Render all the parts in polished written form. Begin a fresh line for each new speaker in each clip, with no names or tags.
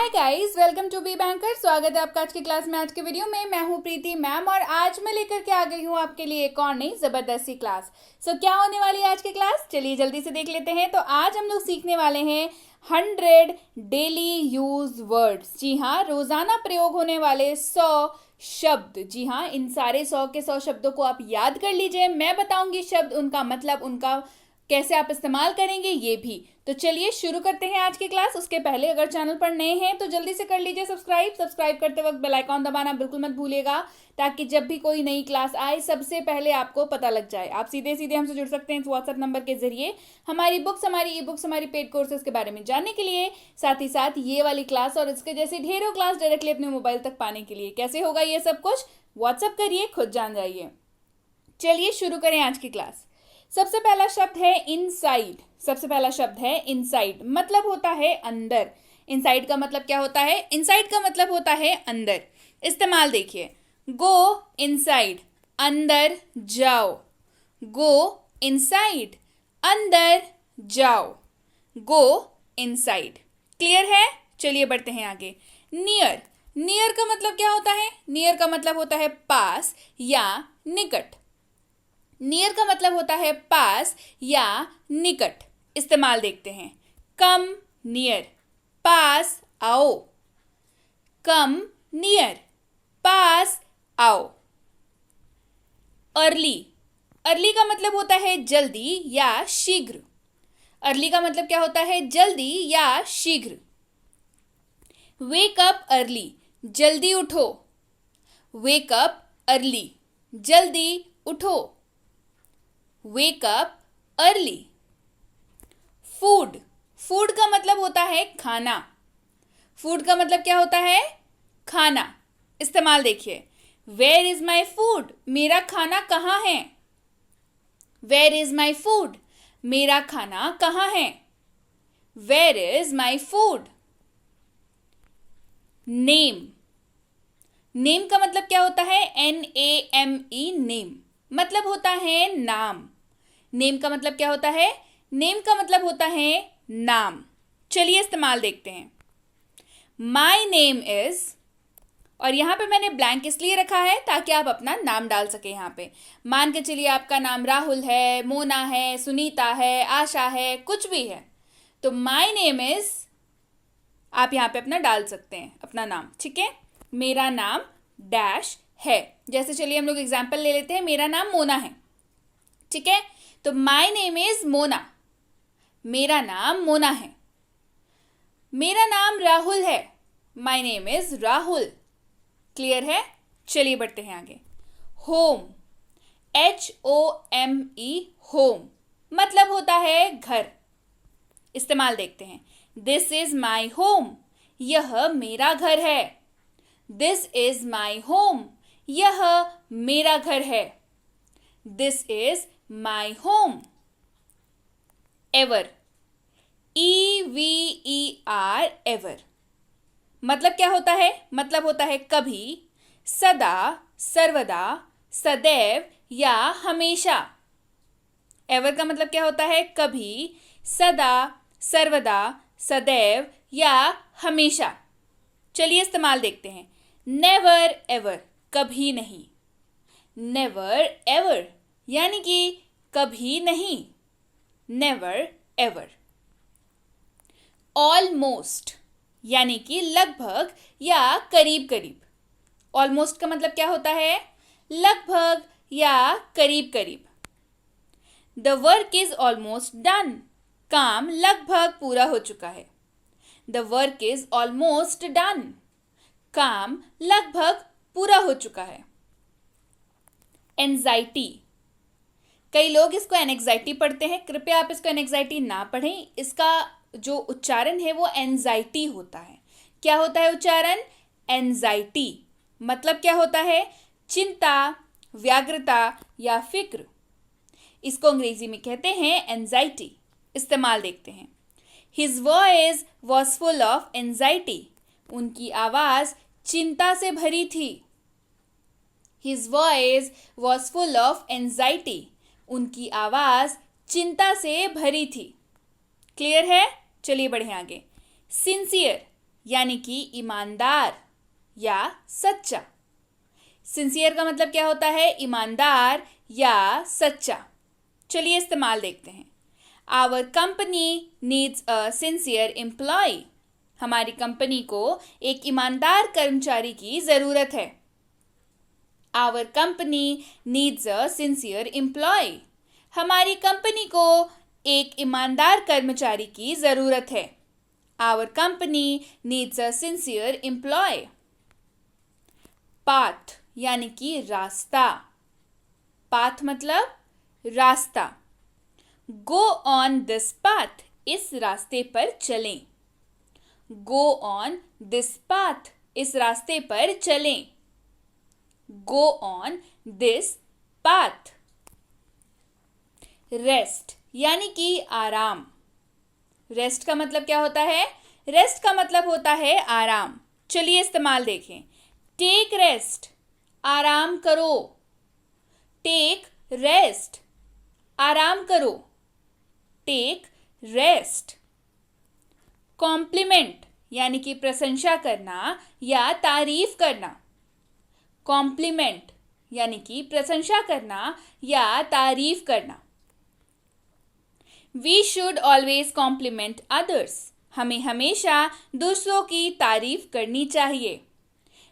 Hi guys, welcome to Be Banker. स्वागत है आपका आज की क्लास में। आज के वीडियो में मैं हूं प्रीति मैम और आज मैं लेकर के आ गई हूं आपके लिए एक और नई जबरदस्ती क्लास। क्या होने वाली है आज की क्लास, चलिए जल्दी से देख लेते हैं। तो आज हम लोग सीखने वाले हैं 100 डेली यूज वर्ड्स। जी हाँ, रोजाना प्रयोग होने वाले 100 शब्द। जी हाँ, इन सारे 100 के 100 शब्दों को आप याद कर लीजिए। मैं बताऊंगी शब्द, उनका मतलब, उनका कैसे आप इस्तेमाल करेंगे ये भी। तो चलिए शुरू करते हैं आज की क्लास। उसके पहले अगर चैनल पर नए हैं तो जल्दी से कर लीजिए सब्सक्राइब करते वक्त बेल आइकॉन दबाना बिल्कुल मत भूलिएगा, ताकि जब भी कोई नई क्लास आए सबसे पहले आपको पता लग जाए। आप सीधे सीधे हमसे जुड़ सकते हैं इस व्हाट्सएप नंबर के जरिए हमारी बुक्स, हमारी ई बुक्स, हमारी पेड कोर्सेज के बारे में जानने के लिए, साथ ही साथ ये वाली क्लास और इसके जैसी ढेरों क्लास डायरेक्टली अपने मोबाइल तक पाने के लिए। कैसे होगा ये सब कुछ, व्हाट्सएप करिए, खुद जान जाइए। चलिए शुरू करें आज की क्लास। सबसे पहला शब्द है इनसाइड। सबसे पहला शब्द है इनसाइड, मतलब होता है अंदर। इनसाइड का मतलब क्या होता है? इनसाइड का मतलब होता है अंदर। इस्तेमाल देखिए, गो इनसाइड, अंदर जाओ। गो इनसाइड, अंदर जाओ। Go inside. क्लियर है? चलिए बढ़ते हैं आगे। नियर। नियर का मतलब क्या होता है? नियर का मतलब होता है पास या निकट। नियर का मतलब होता है पास या निकट। इस्तेमाल देखते हैं। कम नियर, पास आओ। कम नियर, पास आओ। अर्ली। अर्ली का मतलब होता है जल्दी या शीघ्र। अर्ली का मतलब क्या होता है? जल्दी या शीघ्र। वेक अप अर्ली, जल्दी उठो। वेक अप अर्ली, जल्दी उठो। Wake up early. Food. Food का मतलब होता है खाना। फूड का मतलब क्या होता है? खाना। इस्तेमाल देखिए। वेयर इज माई फूड, मेरा खाना कहाँ है। वेयर इज माई फूड, मेरा खाना कहाँ है। Where is my food. Name. Name का मतलब क्या होता है? NAME, नेम मतलब होता है नाम। नेम का मतलब क्या होता है? नेम का मतलब होता है नाम। चलिए इस्तेमाल देखते हैं। माई नेम इज, और यहां पे मैंने ब्लैंक इसलिए रखा है ताकि आप अपना नाम डाल सके। यहां पे मान के चलिए आपका नाम राहुल है, मोना है, सुनीता है, आशा है, कुछ भी है, तो माई नेम इज आप यहां पे अपना डाल सकते हैं, अपना नाम। ठीक है, मेरा नाम डैश है। जैसे चलिए हम लोग एग्जाम्पल ले लेते हैं, मेरा नाम मोना है। ठीक है, तो माई नेम इज मोना, मेरा नाम मोना है। मेरा नाम राहुल है, my name is Rahul. Clear है? चलिए बढ़ते हैं आगे। होम। HOME, होम मतलब होता है घर। इस्तेमाल देखते हैं। दिस इज माई होम, यह मेरा घर है। दिस इज माई होम, यह मेरा घर है। This is my home. Ever. EVER, ever मतलब क्या होता है? मतलब होता है कभी, सदा, सर्वदा, सदैव या हमेशा। एवर का मतलब क्या होता है? कभी, सदा, सर्वदा, सदैव या हमेशा। चलिए इस्तेमाल देखते हैं। नेवर एवर, कभी नहीं। नेवर एवर यानी कि कभी नहीं। Never ever. ऑलमोस्ट यानी कि लगभग या करीब करीब। ऑलमोस्ट का मतलब क्या होता है? लगभग या करीब करीब। The work is almost done, काम लगभग पूरा हो चुका है। The work is almost done, काम लगभग पूरा हो चुका है। एंजाइटी। कई लोग इसको एनेक्साइटी पढ़ते हैं, कृपया आप इसको एनेक्साइटी ना पढ़ें। इसका जो उच्चारण है वो एंजाइटी होता है। क्या होता है उच्चारण? एंजाइटी। मतलब क्या होता है? चिंता, व्याग्रता या फिक्र। इसको अंग्रेजी में कहते हैं एंजाइटी। इस्तेमाल देखते हैं। His voice was full of anxiety, उनकी आवाज चिंता से भरी थी। His voice was full of anxiety, उनकी आवाज चिंता से भरी थी। क्लियर है? चलिए बढ़े आगे। सिंसियर यानी कि ईमानदार या सच्चा। सिंसियर का मतलब क्या होता है? ईमानदार या सच्चा। चलिए इस्तेमाल देखते हैं। Our company needs a sincere employee. हमारी कंपनी को एक ईमानदार कर्मचारी की ज़रूरत है। Our company needs a sincere employee. हमारी कंपनी को एक ईमानदार कर्मचारी की ज़रूरत है। Our company needs a sincere employee. Path यानी कि रास्ता। पाथ मतलब रास्ता। Go on this path. इस रास्ते पर चलें। Go on this path. इस रास्ते पर चलें। Go on this path. Rest यानी कि आराम। रेस्ट का मतलब क्या होता है? रेस्ट का मतलब होता है आराम। चलिए इस्तेमाल देखें। टेक रेस्ट, आराम करो। टेक रेस्ट, आराम करो। Take rest. कॉम्प्लीमेंट यानी कि प्रशंसा करना या तारीफ करना। कॉम्प्लीमेंट यानी कि प्रशंसा करना या तारीफ करना। We should always compliment others. हमें हमेशा दूसरों की तारीफ करनी चाहिए।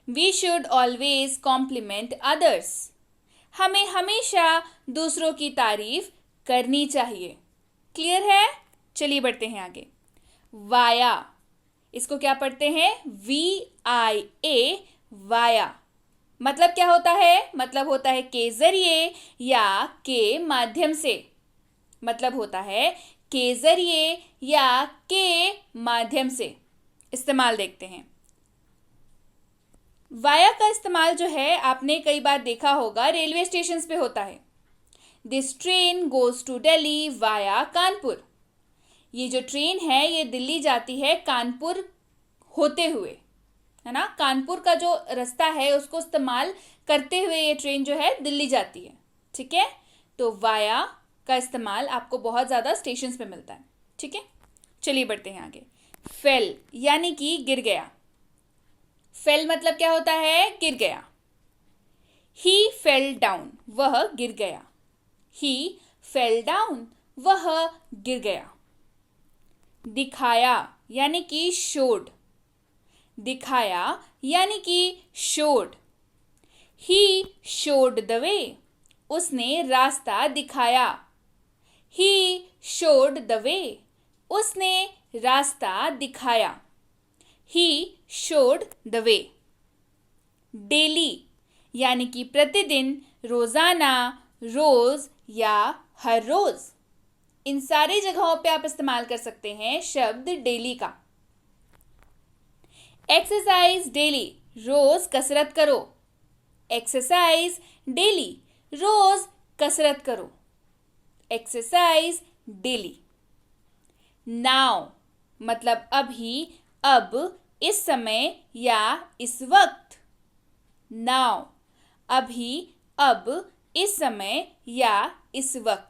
We should always compliment others. हमें हमेशा दूसरों की तारीफ करनी चाहिए। क्लियर है? चलिए बढ़ते हैं आगे। वाया, इसको क्या पढ़ते हैं? VIA, via. मतलब क्या होता है? मतलब होता है के जरिए या के माध्यम से। मतलब होता है के जरिए या के माध्यम से। इस्तेमाल देखते हैं। वाया का इस्तेमाल जो है आपने कई बार देखा होगा, रेलवे स्टेशन पे होता है। This train goes to Delhi via Kanpur. ये जो ट्रेन है ये दिल्ली जाती है कानपुर होते हुए, है ना। कानपुर का जो रास्ता है उसको इस्तेमाल करते हुए ये ट्रेन जो है दिल्ली जाती है। ठीक है, तो वाया का इस्तेमाल आपको बहुत ज़्यादा स्टेशंस पे मिलता है। ठीक है, चलिए बढ़ते हैं आगे। फेल यानी कि गिर गया। फेल मतलब क्या होता है? गिर गया। ही फेल डाउन, वह गिर गया। ही फेल डाउन, वह गिर गया। दिखाया यानी कि शोड। दिखाया यानी कि showed. He showed the way, उसने रास्ता दिखाया। ही शोड द वे, उसने रास्ता दिखाया। He showed the way. Daily यानी कि प्रतिदिन, रोजाना, रोज या हर रोज। इन सारी जगहों पे आप इस्तेमाल कर सकते हैं शब्द डेली का। एक्सरसाइज डेली, रोज कसरत करो। एक्सरसाइज डेली, रोज कसरत करो। Exercise daily. नाउ मतलब अभी, अब, इस समय या इस वक्त। नाउ अभी, अब, इस समय या इस वक्त।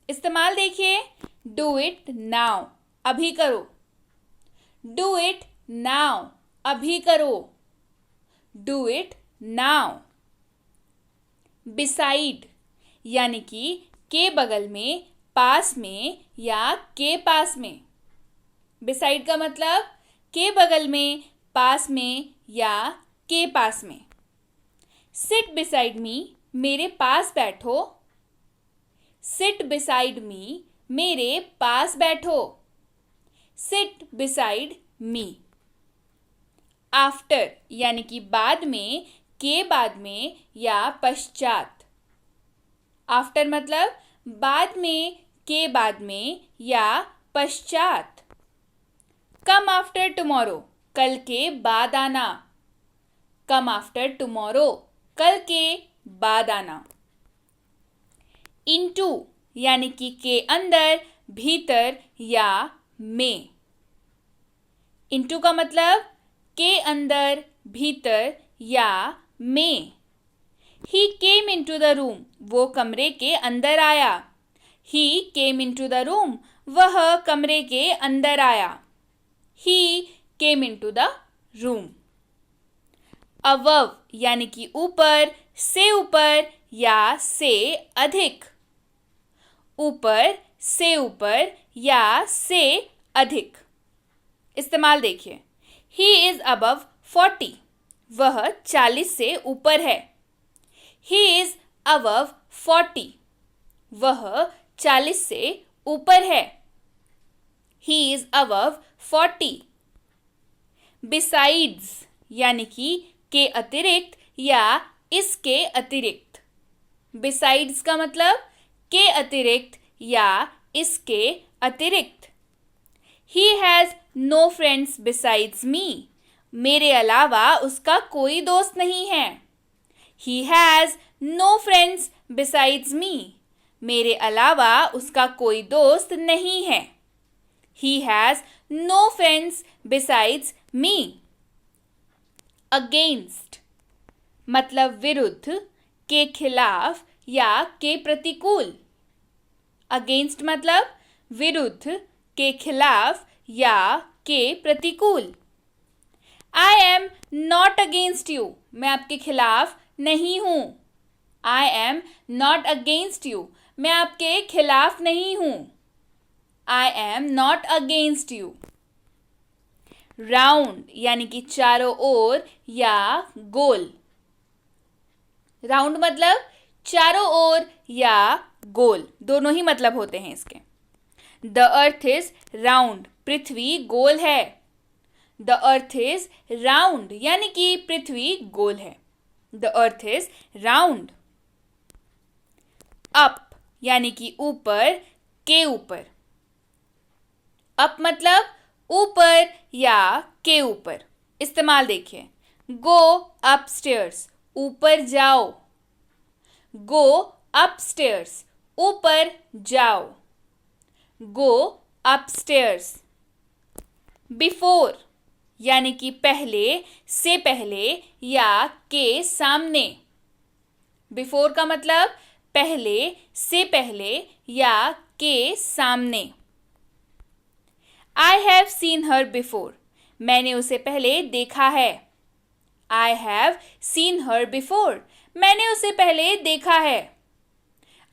इस्तेमाल देखिए। डू इट नाउ, अभी करो। डू इट नाउ, अभी करो। Do it now. बिसाइड यानी कि के बगल में, पास में या के पास में। बिसाइड का मतलब के बगल में, पास में या के पास में। सिट बिसाइड मी, मेरे पास बैठो। सिट बिसाइड मी, मेरे पास बैठो। Seat beside me. आफ्टर यानी कि बाद में, के बाद में या पश्चात। आफ्टर मतलब बाद में, के बाद में या पश्चात। कम आफ्टर टुमारो, कल के बाद आना। कम आफ्टर टुमारो, कल के बाद आना। इनटू यानी कि के अंदर, भीतर या में। इनटू का मतलब के अंदर, भीतर या में। He came into the room, वो कमरे के अंदर आया। He came into the room, वह कमरे के अंदर आया। He came into the room. Above यानी कि ऊपर, से ऊपर या से अधिक। ऊपर या से अधिक। इस्तेमाल देखिए। ही इज अबव 40, वह 40 से ऊपर है। ही इज अबव 40, वह 40 से ऊपर है। He is above 40। बिसाइड्स यानी कि के अतिरिक्त या इसके अतिरिक्त। बिसाइड्स का मतलब के अतिरिक्त या इसके अतिरिक्त। He has no friends besides me, मेरे अलावा उसका कोई दोस्त नहीं है। He has no friends besides me, मेरे अलावा उसका कोई दोस्त नहीं है। He has no friends besides me. Against मतलब विरुद्ध, के खिलाफ या के प्रतिकूल। अगेंस्ट मतलब विरुद्ध, के खिलाफ या के प्रतिकूल। I am not against you, मैं आपके खिलाफ नहीं हूं। I am not against you, मैं आपके खिलाफ नहीं हूं। I am not against you. Round यानी कि चारों ओर या गोल। राउंड मतलब चारों ओर या गोल, दोनों ही मतलब होते हैं इसके। द अर्थ इज राउंड, पृथ्वी गोल है। द अर्थ इज राउंड यानी कि पृथ्वी गोल है। The earth is round. Up यानी कि ऊपर, के ऊपर। अप मतलब ऊपर या के ऊपर। इस्तेमाल देखिए। गो अपस्टेयर्स, ऊपर जाओ। गो अपस्टेयर्स, ऊपर जाओ। गो अपस्टेयर्स। बिफोर यानी कि पहले, से पहले या के सामने। बिफोर का मतलब पहले, से पहले या के सामने। I have seen her before, मैंने उसे पहले देखा है। I have seen her before, मैंने उसे पहले देखा है।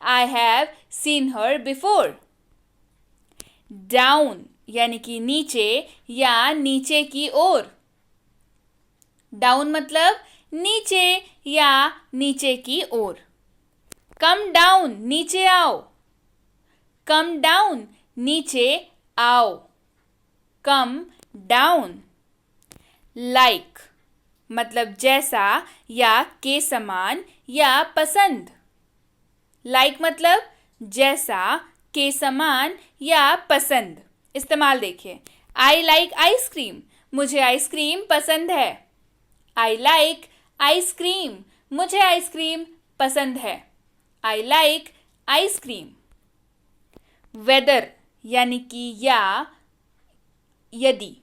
I have seen her before. Down यानी कि नीचे या नीचे की ओर। डाउन मतलब नीचे या नीचे की ओर। कम डाउन, नीचे आओ। कम डाउन, नीचे आओ। Come down. लाइक मतलब जैसा या के समान या पसंद। लाइक मतलब जैसा, के समान या पसंद। इस्तेमाल देखिए। आई लाइक आइसक्रीम, मुझे आइसक्रीम पसंद है। आई लाइक आइसक्रीम, मुझे आइसक्रीम पसंद है। I like ice cream. वेदर यानी कि या यदि।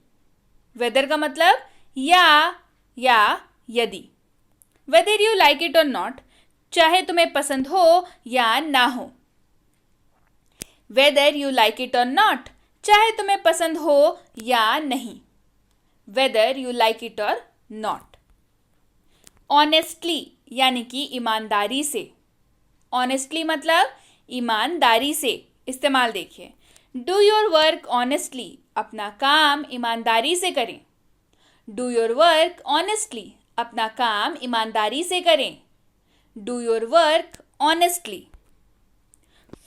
वेदर का मतलब या यदि। वेदर यू लाइक इट और नॉट, चाहे तुम्हें पसंद हो या ना हो। वेदर यू लाइक इट और नॉट, चाहे तुम्हें पसंद हो या नहीं। वेदर यू लाइक इट और नॉट। ऑनेस्टली यानी कि ईमानदारी से। ऑनेस्टली मतलब ईमानदारी से। इस्तेमाल देखिए। डू योर वर्क ऑनेस्टली, अपना काम ईमानदारी से करें। डू योर वर्क ऑनेस्टली, अपना काम ईमानदारी से करें। Do your work honestly.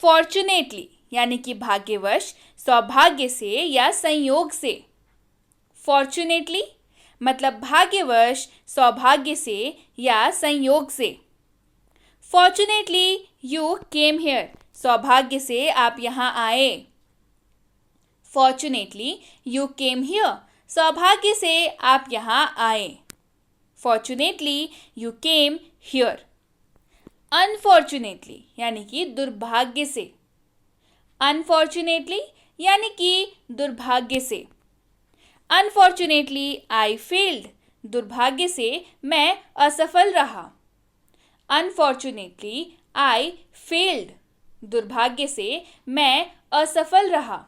Fortunately यानी कि भाग्यवश, सौभाग्य से या संयोग से। फॉर्चुनेटली मतलब भाग्यवश, सौभाग्य से या संयोग से। फॉर्चुनेटली यू केम हियर, सौभाग्य से आप यहाँ आए। फॉर्चुनेटली यू केम हियर, सौभाग्य से आप यहाँ आए। Fortunately you came here. Unfortunately यानी कि दुर्भाग्य से। अनफॉर्चुनेटली यानी कि दुर्भाग्य से। अनफॉर्चुनेटली आई फेल्ड, दुर्भाग्य से मैं असफल रहा। अनफॉर्चुनेटली आई फेल्ड, दुर्भाग्य से मैं असफल रहा।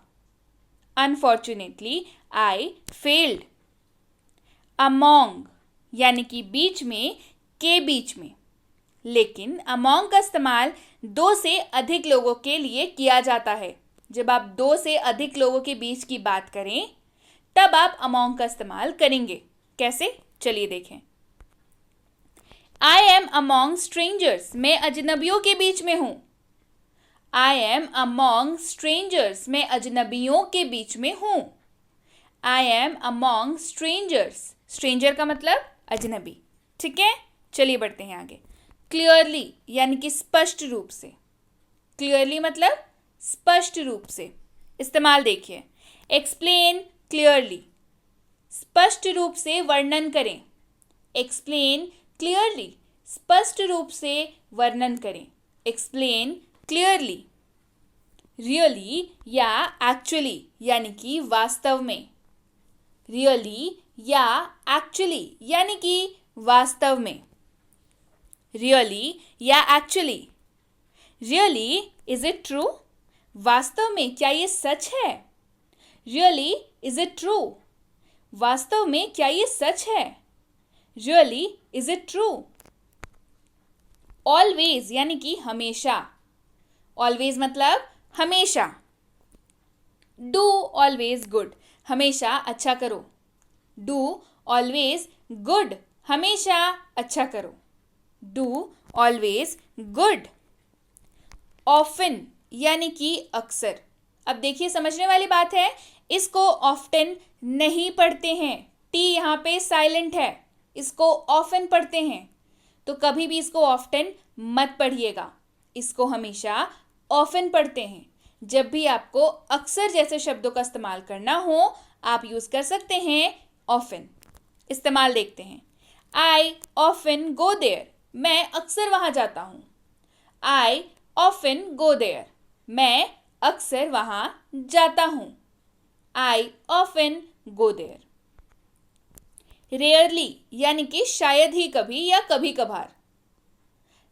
Unfortunately I failed. among यानी कि बीच में, के बीच में। लेकिन among का इस्तेमाल 2 से अधिक लोगों के लिए किया जाता है। जब आप 2 से अधिक लोगों के बीच की बात करें तब आप among का इस्तेमाल करेंगे। कैसे? चलिए देखें। I am among strangers, मैं अजनबियों के बीच में हूं। I am among strangers, मैं अजनबियों के बीच में हूं। I am among strangers, stranger का मतलब अजनबी। ठीक है, चलिए बढ़ते हैं आगे। क्लियरली यानी कि स्पष्ट रूप से। क्लियरली मतलब स्पष्ट रूप से। इस्तेमाल देखिए। एक्सप्लेन क्लियरली, स्पष्ट रूप से वर्णन करें। एक्सप्लेन क्लियरली, स्पष्ट रूप से वर्णन करें। Explain clearly. रियली या एक्चुअली यानी कि वास्तव में। रियली या एक्चुअली यानी कि वास्तव में। रियली या actually. Really, is it true? वास्तव में क्या ये सच है? Really, is it true? वास्तव में क्या ये सच है? Really, is it true? Always यानी कि हमेशा। ऑलवेज मतलब हमेशा। डू ऑलवेज गुड, हमेशा अच्छा करो। डू ऑलवेज गुड, हमेशा अच्छा करो। Do always good. ऑफन यानी कि अक्सर। अब देखिए, समझने वाली बात है, इसको ऑफ्टन नहीं पढ़ते हैं। टी यहाँ पे साइलेंट है, इसको ऑफन पढ़ते हैं। तो कभी भी इसको ऑफ्टन मत पढ़िएगा, इसको हमेशा ऑफन पढ़ते हैं। जब भी आपको अक्सर जैसे शब्दों का इस्तेमाल करना हो आप यूज कर सकते हैं ऑफन। इस्तेमाल देखते हैं। आई ऑफन गो देयर, मैं अक्सर वहां जाता हूं। आई ऑफन गो देयर, मैं अक्सर वहां जाता हूं। I often go there. Rarely यानी कि शायद ही कभी या कभी कभार।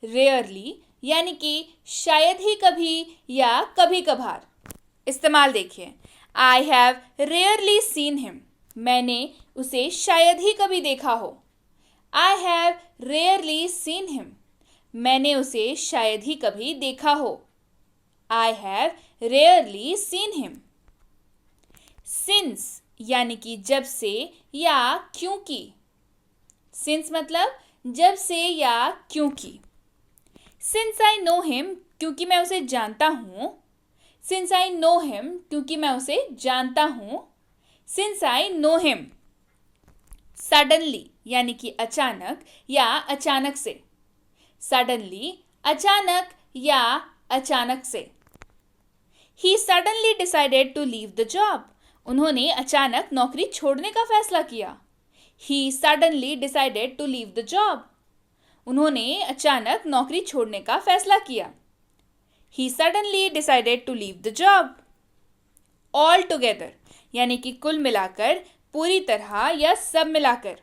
रेयरली यानी कि शायद ही कभी या कभी कभार। इस्तेमाल देखिए। I have rarely seen him, मैंने उसे शायद ही कभी देखा हो। I have rarely seen him, मैंने उसे शायद ही कभी देखा हो। I have rarely seen him. Since यानी कि जब से या क्योंकि। सिंस मतलब जब से या क्योंकि। सिंस आई नो हिम, क्योंकि मैं उसे जानता हूं। सिंस आई नो हिम, क्योंकि मैं उसे जानता हूं। Since I know him. Suddenly यानी कि अचानक या अचानक से। सडनली अचानक या अचानक से। He suddenly decided to leave the job, उन्होंने अचानक नौकरी छोड़ने का फैसला किया। He suddenly decided to leave the job, उन्होंने अचानक नौकरी छोड़ने का फैसला किया। He suddenly decided to leave the job. Altogether यानी कि कुल मिलाकर, पूरी तरह या सब मिलाकर।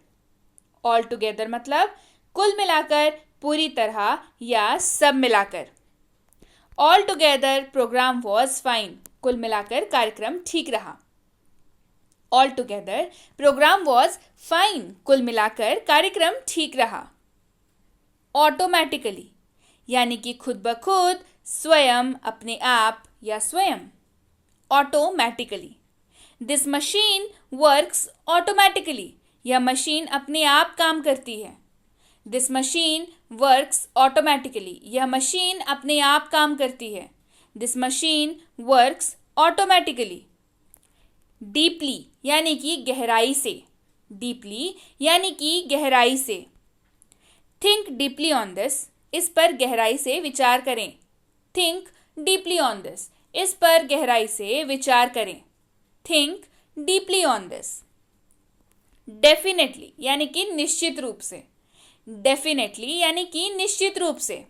ऑल टुगेदर मतलब कुल मिलाकर, पूरी तरह या सब मिलाकर। All together programme was fine, कुल मिलाकर कार्यक्रम ठीक रहा। All together programme was fine, कुल मिलाकर कार्यक्रम ठीक रहा। ऑटोमेटिकली यानी कि खुद ब खुद, स्वयं, अपने आप या स्वयं। Automatically. This machine works automatically, यह मशीन अपने आप काम करती है। दिस मशीन वर्क्स ऑटोमेटिकली, यह मशीन अपने आप काम करती है। This machine works automatically. Deeply यानी कि गहराई से। डीपली यानी कि गहराई से। थिंक डीपली ऑन दिस, इस पर गहराई से विचार करें। थिंक डीपली ऑन दिस, इस पर गहराई से विचार करें। Think deeply on this. Definitely यानी कि निश्चित रूप से। डेफिनेटली यानी कि निश्चित रूप से।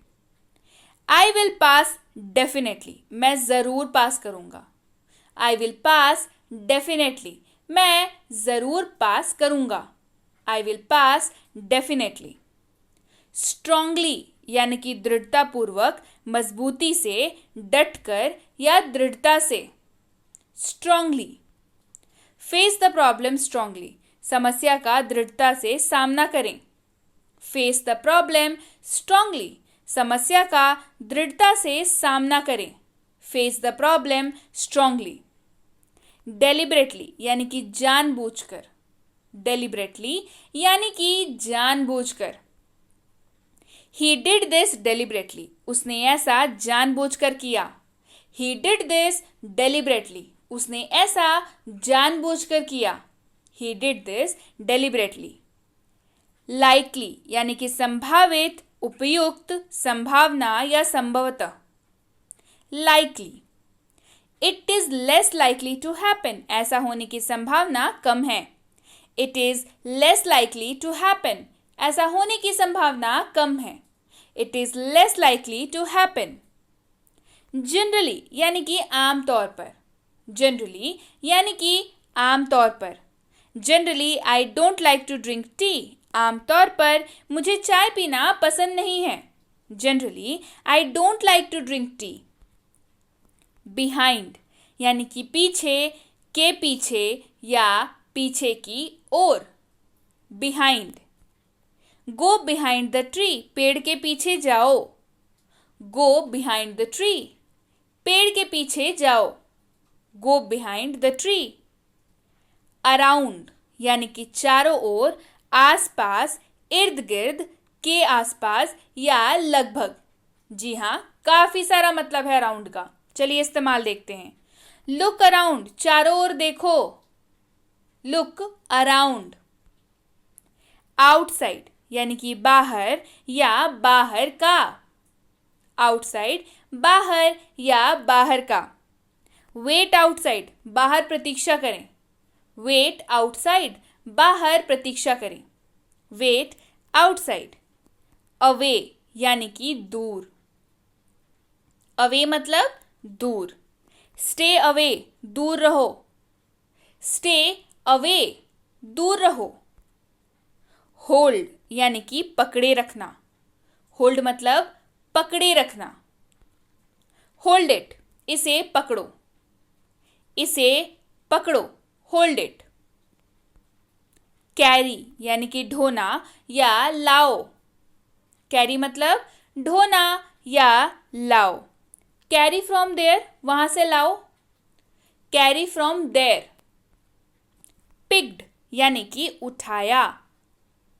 आई विल पास डेफिनेटली, मैं जरूर पास करूंगा। आई विल पास डेफिनेटली, मैं जरूर पास करूंगा। I will pass definitely. Strongly यानी कि दृढ़तापूर्वक, मजबूती से, डटकर या दृढ़ता से। Strongly. Face the problem strongly, समस्या का दृढ़ता से सामना करें। फेस द प्रॉब्लम स्ट्रांगली, समस्या का दृढ़ता से सामना करें। Face the problem strongly. Deliberately यानी कि जानबूझकर, डेलिबरेटली यानी कि जानबूझकर। He did this deliberately, उसने ऐसा जानबूझकर किया। He did this deliberately, उसने ऐसा जानबूझकर किया। He did this deliberately. Likely यानी कि संभावित, उपयुक्त, संभावना या संभवतः। Likely, it is less likely to happen, ऐसा होने की संभावना कम है। It is less likely to happen, ऐसा होने की संभावना कम है। It is less likely to happen. Generally यानी कि आम तौर पर, generally यानी कि आम तौर पर। Generally I don't like to drink tea, आम तौर पर मुझे चाय पीना पसंद नहीं है। Generally I don't like to drink tea. Behind यानी कि पीछे, के पीछे या पीछे की ओर। Behind. Go behind the tree, पेड़ के पीछे जाओ। Go behind the tree, पेड़ के पीछे जाओ। Go behind the tree. Around यानी कि चारों ओर, आसपास, इर्द गिर्द, के आसपास या लगभग। जी हाँ, काफी सारा मतलब है अराउंड का। चलिए इस्तेमाल देखते हैं। Look around, चारों ओर देखो। Look around. Outside यानी कि बाहर या बाहर का। आउटसाइड बाहर या बाहर का। वेट आउटसाइड, बाहर प्रतीक्षा करें। वेट आउटसाइड, बाहर प्रतीक्षा करें। Wait outside. अवे यानी कि दूर। अवे मतलब दूर। स्टे अवे, दूर रहो। स्टे अवे, दूर रहो। होल्ड यानी कि पकड़े रखना। होल्ड मतलब पकड़े रखना। होल्ड इट, इसे पकड़ो। इसे पकड़ो, होल्ड इट। कैरी यानी कि ढोना या लाओ। कैरी मतलब ढोना या लाओ। कैरी फ्रॉम देयर, वहां से लाओ। Carry from there. पिक्ड यानी कि उठाया।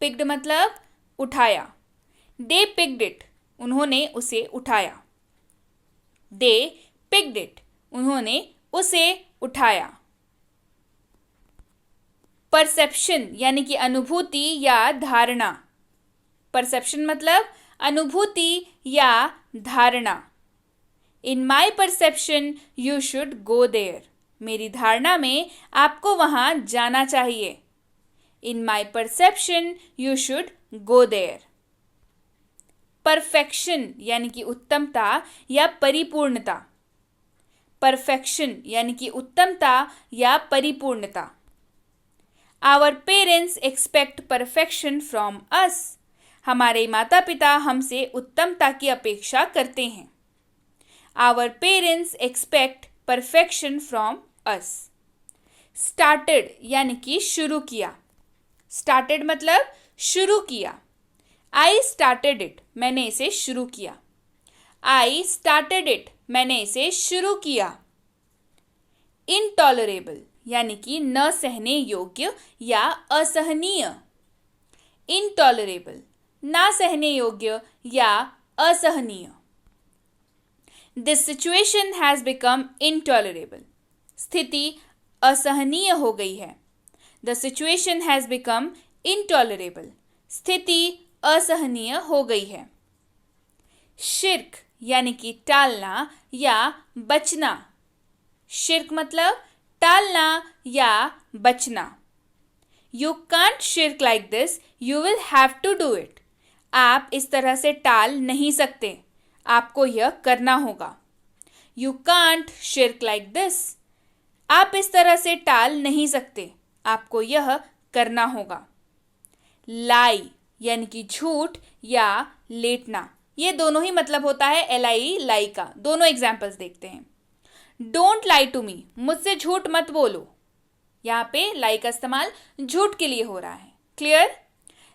पिक्ड मतलब उठाया। दे पिक्ड इट, उन्होंने उसे उठाया। दे पिक्ड इट, उन्होंने उसे उठाया। परसेप्शन यानी कि अनुभूति या धारणा। परसेप्शन मतलब अनुभूति या धारणा। In my perception you should go there, मेरी धारणा में आपको वहां जाना चाहिए। In my perception you should go there. Perfection यानी कि उत्तमता या परिपूर्णता। परफेक्शन यानी कि उत्तमता या परिपूर्णता। Our parents expect perfection from us, हमारे माता पिता हमसे उत्तमता की अपेक्षा करते हैं। Our parents expect perfection from us. Started यानी कि शुरू किया। स्टार्टेड मतलब शुरू किया। आई स्टार्टेड इट, मैंने इसे शुरू किया। आई स्टार्टेड इट, मैंने इसे शुरू किया। इनटॉलरेबल यानी कि न सहने योग्य या असहनीय। इनटॉलरेबल, ना सहने योग्य या असहनीय। This situation has become intolerable, स्थिति असहनीय हो गई है। The situation has become intolerable, स्थिति असहनीय हो गई है। शिर्क यानी कि टालना या बचना। शिर्क मतलब टालना या बचना। You can't shirk like this, you will have to do it, आप इस तरह से टाल नहीं सकते, आपको यह करना होगा। You can't shirk like this, आप इस तरह से टाल नहीं सकते, आपको यह करना होगा। लाई यानी कि झूठ या लेटना, ये दोनों ही मतलब होता है LIE, लाई का। दोनों एग्जाम्पल्स देखते हैं। डोंट लाई टू मी, मुझसे झूठ मत बोलो। यहाँ पे लाई का इस्तेमाल झूठ के लिए हो रहा है। Clear?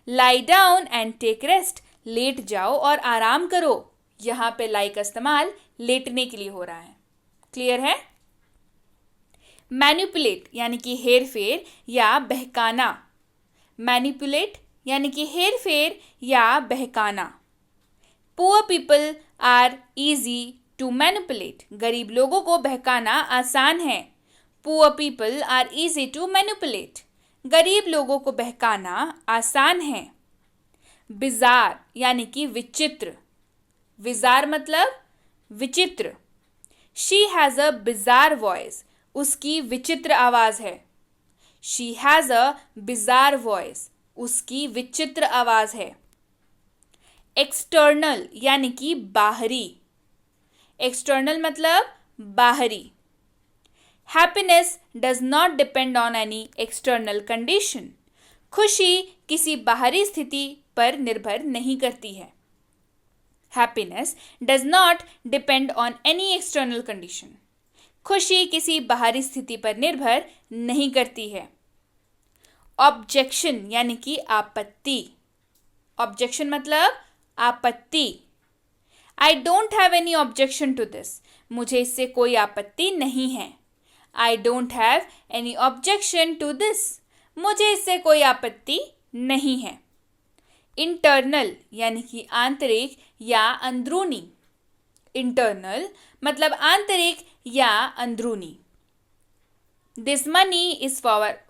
Lie down and take rest, लेट जाओ और आराम करो। यहाँ पे लाई का इस्तेमाल लेटने के लिए हो रहा है। क्लियर है? मैनिपुलेट यानी कि हेर फेर या बहकाना। मैनिपुलेट यानी कि हेर फेर या बहकाना। Poor people are easy to manipulate, गरीब लोगों को बहकाना आसान है। Poor people are easy to manipulate, गरीब लोगों को बहकाना आसान है। बिजार यानी कि विचित्र। बिजार मतलब विचित्र। She has a bizarre voice, उसकी विचित्र आवाज है। She has a bizarre voice, उसकी विचित्र आवाज है। एक्सटर्नल यानी कि बाहरी। एक्सटर्नल मतलब बाहरी। Happiness does not depend on any external condition, खुशी किसी बाहरी स्थिति पर निर्भर नहीं करती है। Happiness does not depend on any external condition, खुशी किसी बाहरी स्थिति पर निर्भर नहीं करती है। ऑब्जेक्शन यानी कि आपत्ति। ऑब्जेक्शन मतलब आपत्ति। I don't have any objection to this, मुझे इससे कोई आपत्ति नहीं है। I don't have any objection to this, मुझे इससे कोई आपत्ति नहीं है। इंटरनल यानी कि आंतरिक या अंदरूनी। इंटरनल मतलब आंतरिक या अंदरूनी। This money is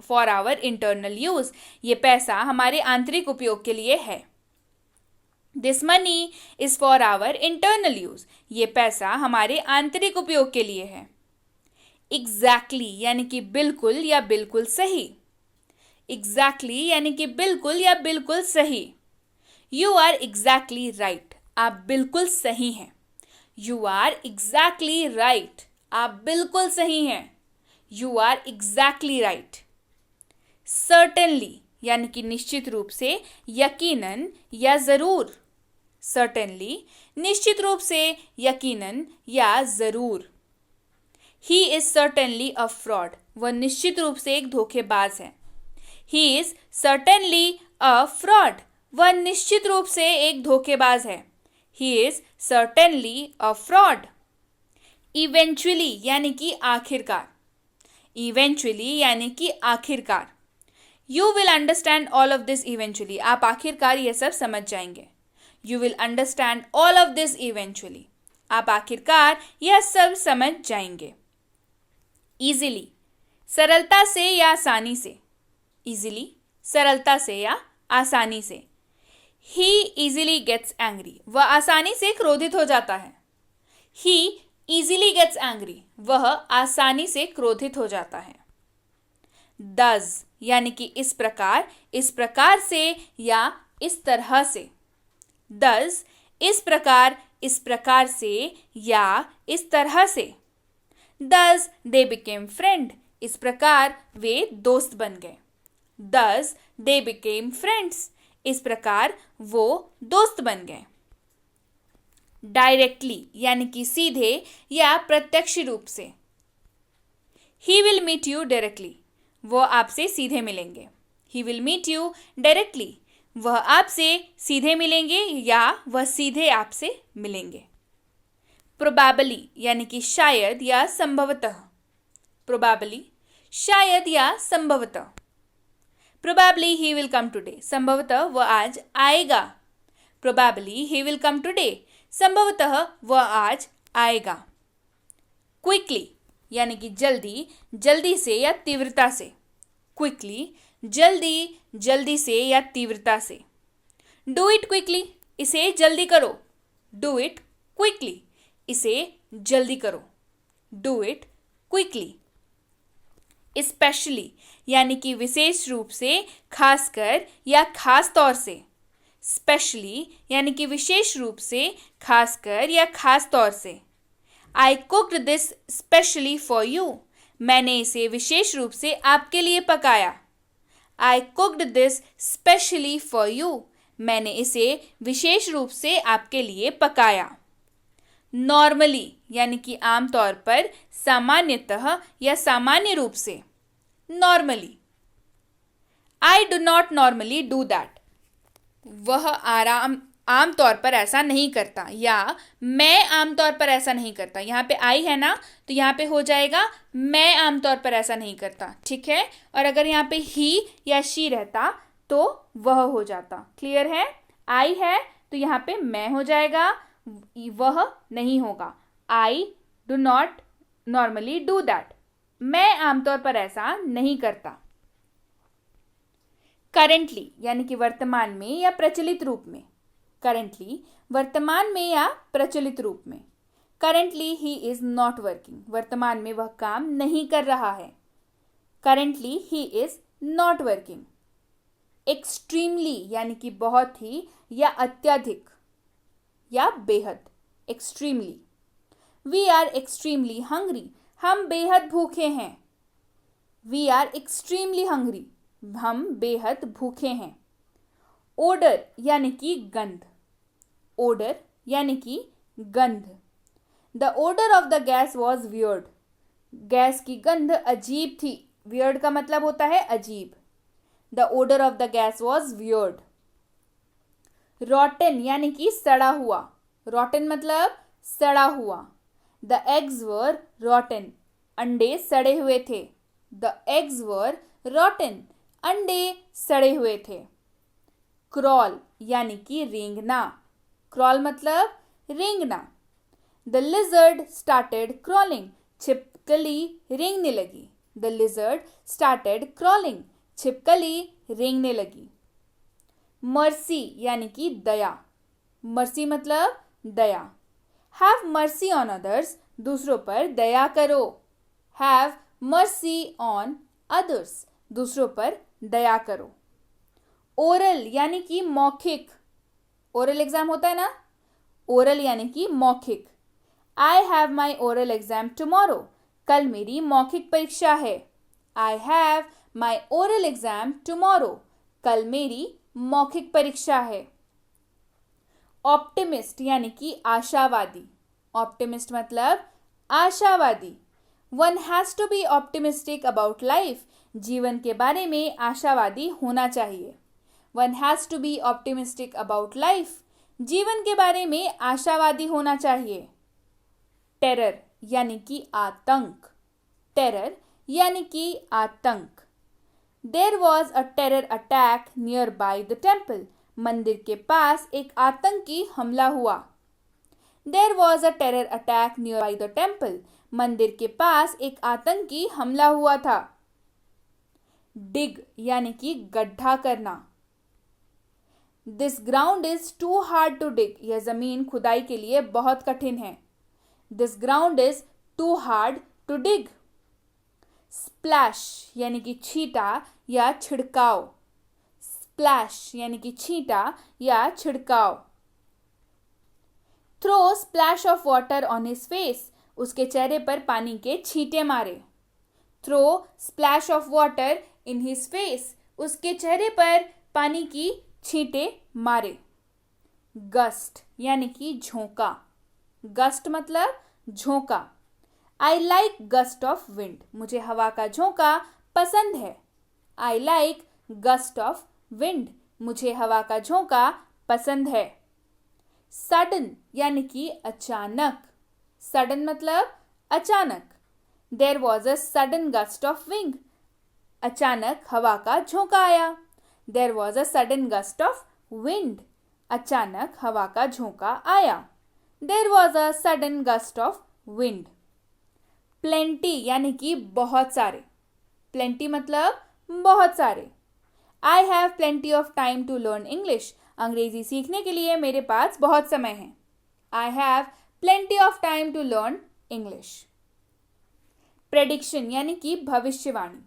for our internal use, ये पैसा हमारे आंतरिक उपयोग के लिए है। This money is for our internal use, ये पैसा हमारे आंतरिक उपयोग के लिए है। एग्जैक्टली यानी कि बिल्कुल या बिल्कुल सही। एग्जैक्टली यानी कि बिल्कुल या बिल्कुल सही। यू आर एग्जैक्टली राइट, आप बिल्कुल सही हैं। यू आर एग्जैक्टली राइट, आप बिल्कुल सही हैं। You are exactly right. Certainly यानी कि निश्चित रूप से, यकीनन या जरूर। सर्टेनली निश्चित रूप से, यकीनन या जरूर। He is certainly a fraud, वह निश्चित रूप से एक धोखेबाज है। He is certainly a fraud, वह निश्चित रूप से एक धोखेबाज है। He is certainly a fraud. Eventually यानी कि आखिरकार। इवेंचुअली यानी कि आखिरकार। You will understand all of this eventually, आप आखिरकार यह सब समझ जाएंगे। You will understand all of this eventually, आप आखिरकार यह सब समझ जाएंगे। इजीली सरलता से या आसानी से। इजीली सरलता से या आसानी से। ही इजीली गेट्स एंग्री, वह आसानी से क्रोधित हो जाता है। ही इजीली गेट्स एंग्री, वह आसानी से क्रोधित हो जाता है। डज यानी कि इस प्रकार से या इस तरह से। डज इस प्रकार से या इस तरह से। डज दे बिकेम फ्रेंड, इस प्रकार वे दोस्त बन गए। डज दे बिकेम फ्रेंड्स, इस प्रकार वो दोस्त बन गए। डायरेक्टली यानी कि सीधे या प्रत्यक्ष रूप से। He will meet you directly, वो आपसे सीधे मिलेंगे। He will meet you directly, वह आपसे सीधे मिलेंगे या वह सीधे आपसे मिलेंगे। प्रोबेबली यानी कि शायद या संभवतः। प्रोबेबली शायद या संभवतः। Probably he will come today, संभवतः वह आज आएगा। Probably he will come today, संभवतः वह आज आएगा। क्विकली यानी कि जल्दी, जल्दी से या तीव्रता से। क्विकली जल्दी, जल्दी से या तीव्रता से। डू इट क्विकली, इसे जल्दी करो। डू इट क्विकली, इसे जल्दी करो। Do it quickly. स्पेशली यानी कि विशेष रूप से, खासकर या खास तौर से। स्पेशली यानी कि विशेष रूप से, खासकर या खास तौर से। I cooked this specially for you, मैंने इसे विशेष रूप से आपके लिए पकाया। I cooked this specially for you, मैंने इसे विशेष रूप से आपके लिए पकाया। नॉर्मली यानी कि आमतौर पर, सामान्यतः या सामान्य रूप से। Normally. I do not normally do that, वह आमतौर पर ऐसा नहीं करता, या मैं आमतौर पर ऐसा नहीं करता। यहाँ पे आई है ना, तो यहाँ पे हो जाएगा मैं आमतौर पर ऐसा नहीं करता, ठीक है। और अगर यहाँ पे ही या शी रहता तो वह हो जाता। क्लियर है? आई है तो यहाँ पे मैं हो जाएगा, वह नहीं होगा। I do not normally do that, मैं आमतौर पर ऐसा नहीं करता। करेंटली यानी कि वर्तमान में या प्रचलित रूप में। करेंटली वर्तमान में या प्रचलित रूप में। Currently he is not working, वर्तमान में वह काम नहीं कर रहा है। Currently he is not working. Extremely यानी कि बहुत ही या अत्यधिक या बेहद। Extremely. We are extremely hungry, हम बेहद भूखे हैं। वी आर एक्सट्रीमली हंग्री, हम बेहद भूखे हैं। ओडर यानी कि गंध। ओडर यानी कि गंध। The odour of the gas was weird, गैस की गंध अजीब थी। वियर्ड का मतलब होता है अजीब। The odour of the gas was weird. Rotten यानी कि सड़ा हुआ। रॉटन मतलब सड़ा हुआ। द एग्स वर रॉटन, अंडे सड़े हुए थे। द एग्स वर रॉटन, अंडे सड़े हुए थे। क्रॉल यानी कि रेंगना। क्रॉल मतलब रेंगना। द लिजर्ड स्टार्टेड क्रॉलिंग, छिपकली रेंगने लगी। द लिजर्ड स्टार्टेड क्रॉलिंग, छिपकली रेंगने लगी। मर्सी यानी कि दया। मर्सी मतलब दया। हैव मर्सी ऑन अदर्स, दूसरों पर दया करो। हैव मर्सी ऑन अदर्स, दूसरों पर दया करो। ओरल यानी कि मौखिक। ओरल एग्जाम होता है ना, ओरल यानी कि मौखिक। I have my oral exam tomorrow, कल मेरी मौखिक परीक्षा है। I have my oral exam tomorrow, कल मेरी मौखिक परीक्षा है। ऑप्टिमिस्ट यानी कि आशावादी। ऑप्टिमिस्ट मतलब आशावादी। One has to be optimistic about life, जीवन के बारे में आशावादी होना चाहिए। One has to be optimistic about life, जीवन के बारे में आशावादी होना चाहिए। टेरर यानी कि आतंक। टेरर यानी कि आतंक। There was a terror attack near by the temple, मंदिर के पास एक आतंकी हमला हुआ। There was a terror attack near by the temple, मंदिर के पास एक आतंकी हमला हुआ था। डिग यानी कि गड्ढा करना। This ground is too hard to dig, यह जमीन खुदाई के लिए बहुत कठिन है। This ground is too hard to dig. Splash यानी कि छींटा या छिड़काव। स्प्लैश यानी कि छींटा या छिड़काव। Throw splash of water on his face, उसके चेहरे पर पानी के छींटे मारे। Throw splash of water in his face, उसके चेहरे पर पानी की छींटे मारे। गस्ट यानी कि झोंका। गस्ट मतलब झोंका। I like gust of wind, मुझे हवा का झोंका पसंद है। I like gust of wind, मुझे हवा का झोंका पसंद है। सडन यानी कि अचानक। सडन मतलब अचानक। There was a sudden gust of wind, अचानक हवा का झोंका आया। There was a sudden gust of wind, अचानक हवा का झोंका आया। There was a sudden gust of wind. Plenty यानी कि बहुत सारे। प्लेंटी मतलब बहुत सारे। I have plenty of time to learn English, अंग्रेजी सीखने के लिए मेरे पास बहुत समय है। I have plenty of time to learn English. Prediction यानी कि भविष्यवाणी।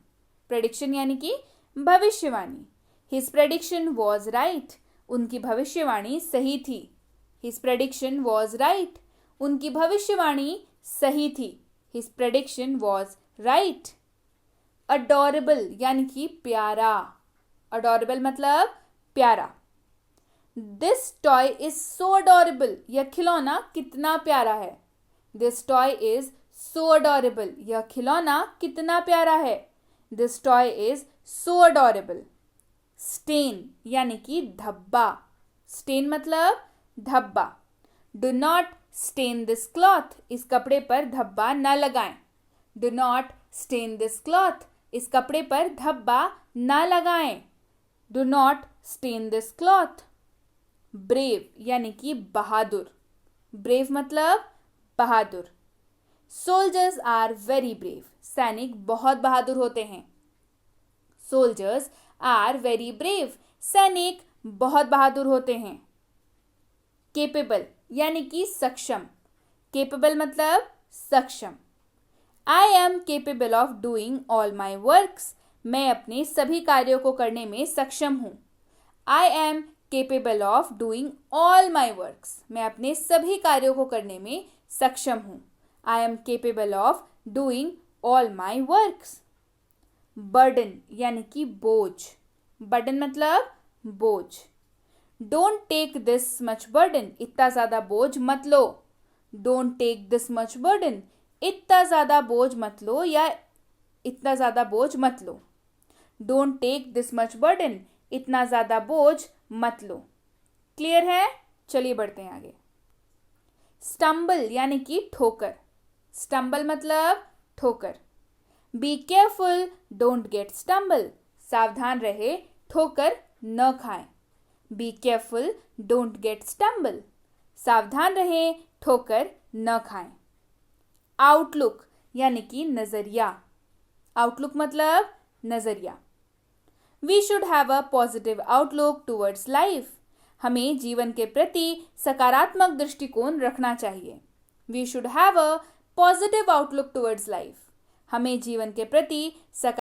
प्रेडिक्शन यानी कि भविष्यवाणी। हिज प्रेडिक्शन वॉज राइट, उनकी भविष्यवाणी सही थी। हिज प्रेडिक्शन वॉज राइट, उनकी भविष्यवाणी सही थी। His prediction was right. Adorable यानी कि प्यारा। अडोरेबल मतलब प्यारा। This toy is so adorable, यह खिलौना कितना प्यारा है। This toy is so adorable, यह खिलौना कितना प्यारा है। This toy is so adorable. Stain यानी कि धब्बा। स्टेन मतलब धब्बा। Do not stain this cloth, इस कपड़े पर धब्बा न लगाएं। Do not stain this cloth, इस कपड़े पर धब्बा न लगाएं। Do not stain this cloth. Brave यानी कि बहादुर। ब्रेव मतलब बहादुर। सोल्जर्स आर वेरी ब्रेव, सैनिक बहुत बहादुर होते हैं। सोल्जर्स आर वेरी ब्रेव, सैनिक बहुत बहादुर होते हैं। केपेबल यानी कि सक्षम। केपेबल मतलब सक्षम। I am capable of doing all my works, मैं अपने सभी कार्यों को करने में सक्षम हूँ। I am capable of doing all my works, मैं अपने सभी कार्यों को करने में सक्षम हूँ। I am capable of doing all my works. Burden यानी कि बोझ। बर्डन मतलब बोझ। Don't take this much burden, इतना ज़्यादा बोझ मत लो। Don't take this much burden, इतना ज़्यादा बोझ मत लो या इतना ज़्यादा बोझ मत लो। Don't take this much burden, इतना ज़्यादा बोझ मत लो। क्लियर है? चलिए बढ़ते हैं आगे। स्टम्बल यानी कि ठोकर। स्टम्बल मतलब ठोकर। Be careful, don't get stumble, सावधान रहे ठोकर न खाएं। Be careful, don't get stumble, सावधान रहे ठोकर न खाएं। आउटलुक यानी कि नजरिया। आउटलुक मतलब नजरिया। We should have a positive outlook towards life, हमें जीवन के प्रति सकारात्मक दृष्टिकोण रखना चाहिए। We should have a positive outlook towards life, हमें जीवन के प्रति सकारात्मक